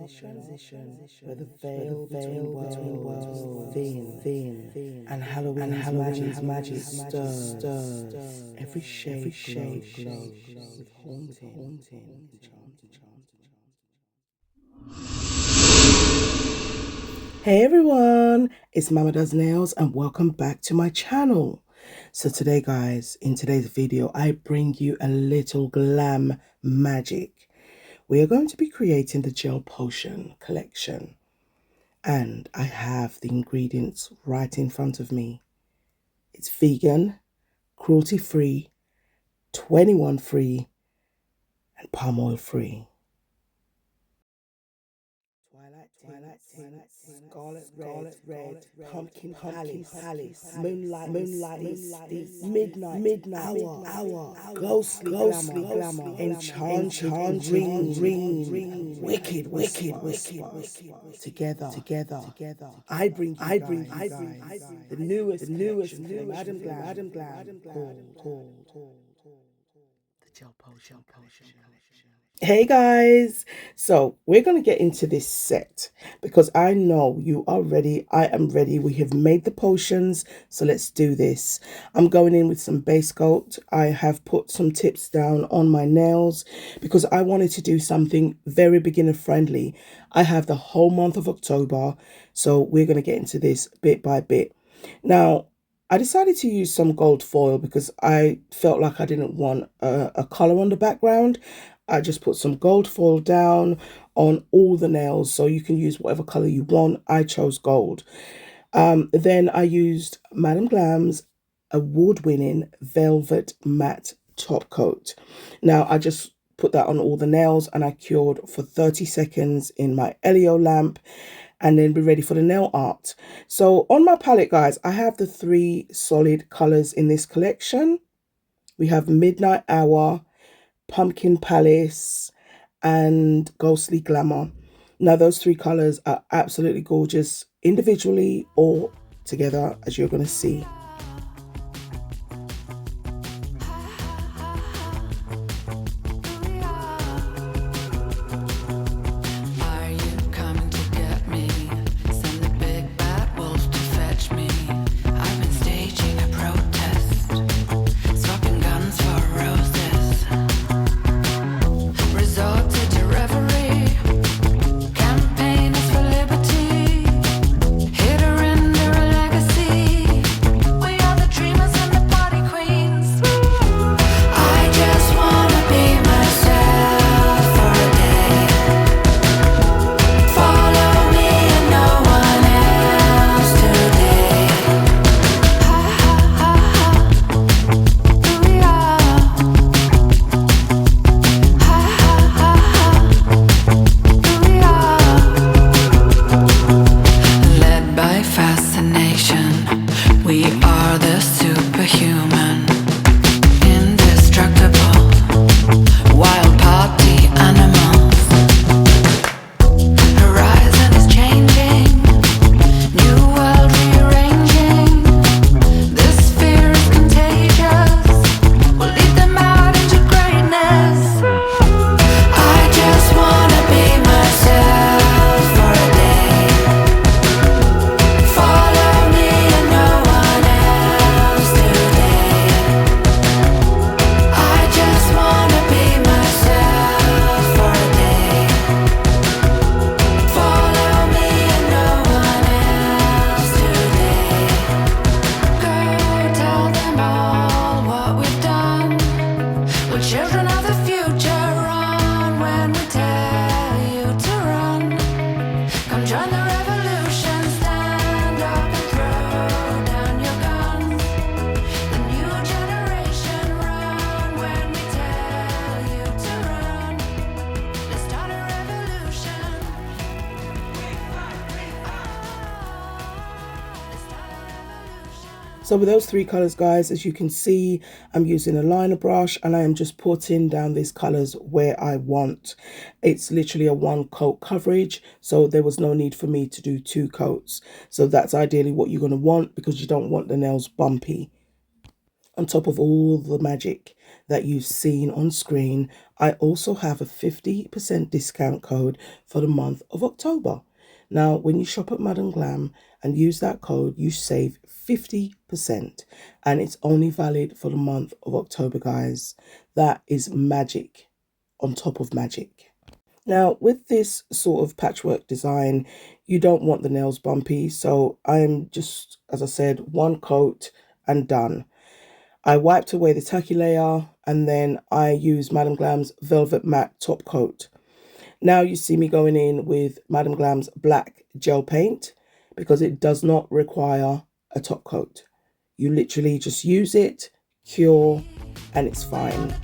where the veil between worlds thin, and Halloween's magic stirs every shade glows with haunting enchant. Hey everyone, it's Mamadoesnailz and welcome back to my channel. So today guys, in today's video, I bring you a little glam magic. We are going to be creating the gel potion collection, and I have the ingredients right in front of me. It's vegan, cruelty-free, 21 free, and palm oil free. Twilight tints, scarlet red, pumpkin palace, moonlight misty, midnight hour, ghostly glamour, enchanted ring, wicked. Together, I bring you guys the newest Madam Glam, called the Gel Potion Collection. Hey guys, so we're going to get into this set because I know you are ready. I am ready. We have made the potions, so let's do this. I'm going in with some base coat. I have put some tips down on my nails because I wanted to do something very beginner friendly. I have the whole month of October, so we're going to get into this bit by bit. Now, I decided to use some gold foil because I felt like I didn't want a color on the background. I just put some gold foil down on all the nails, so you can use whatever color you want. I chose gold. Then I used Madam Glam's award-winning velvet matte top coat. Now I just put that on all the nails and I cured for 30 seconds in my Elio lamp, and then be ready for the nail art. So on my palette, guys, I have the 3 solid colors in this collection. We have Midnight Hour, Pumpkin Palace, and Ghostly Glamour. Now those 3 colors are absolutely gorgeous individually or together, as you're going to see. So with those 3 colors, guys, as you can see, I'm using a liner brush and I am just putting down these colors where I want. It's literally a 1 coat coverage, so there was no need for me to do 2 coats. So that's ideally what you're going to want because you don't want the nails bumpy on top of all the magic. that you've seen on screen, I also have a 50% discount code for the month of October. Now, when you shop at Madam Glam and use that code, you save 50%, and it's only valid for the month of October, guys. That is magic on top of magic. Now, with this sort of patchwork design, you don't want the nails bumpy, so I'm just, as I said, one coat and done. I wiped away the tacky layer, and then I used Madam Glam's Velvet Matte Top Coat. Now you see me going in with Madam Glam's black gel paint because it does not require a top coat. You literally just use it, cure, and it's fine.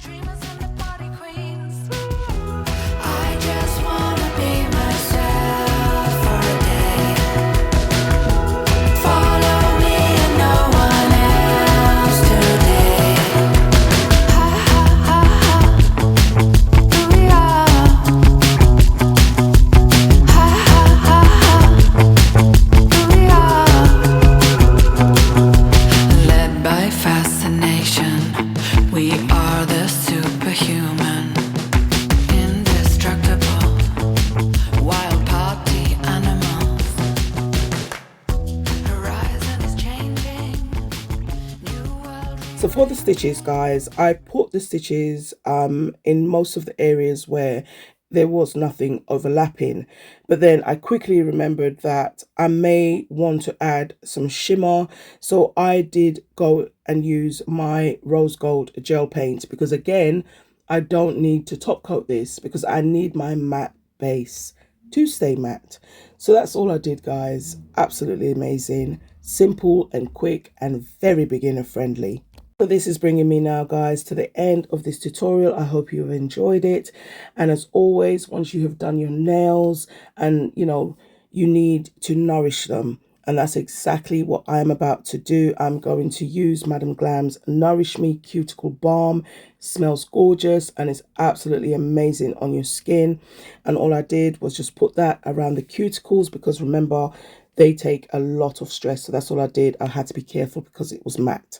So for the stitches, guys, I put the stitches in most of the areas where there was nothing overlapping, but then I quickly remembered that I may want to add some shimmer, so I did go and use my rose gold gel paint, because again, I don't need to top coat this because I need my matte base to stay matte. So that's all I did, guys. Absolutely amazing, simple and quick and very beginner friendly. So this is bringing me now, guys, to the end of this tutorial. I hope you've enjoyed it. And as always, once you have done your nails and, you need to nourish them. And that's exactly what I'm about to do. I'm going to use Madam Glam's Nourish Me Cuticle Balm. It smells gorgeous and it's absolutely amazing on your skin. And all I did was just put that around the cuticles because remember, they take a lot of stress. So that's all I did. I had to be careful because it was matte.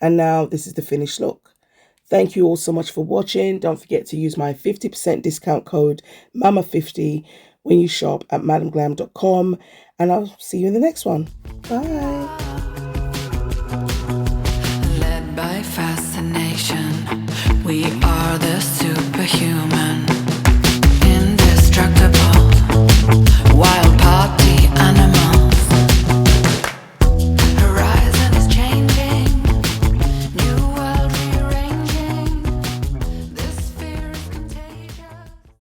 And now this is the finished look. Thank you all so much for watching. Don't forget to use my 50% discount code MAMA50 when you shop at madamglam.com. And I'll see you in the next one. Bye. Led by fascination, we are the superhuman.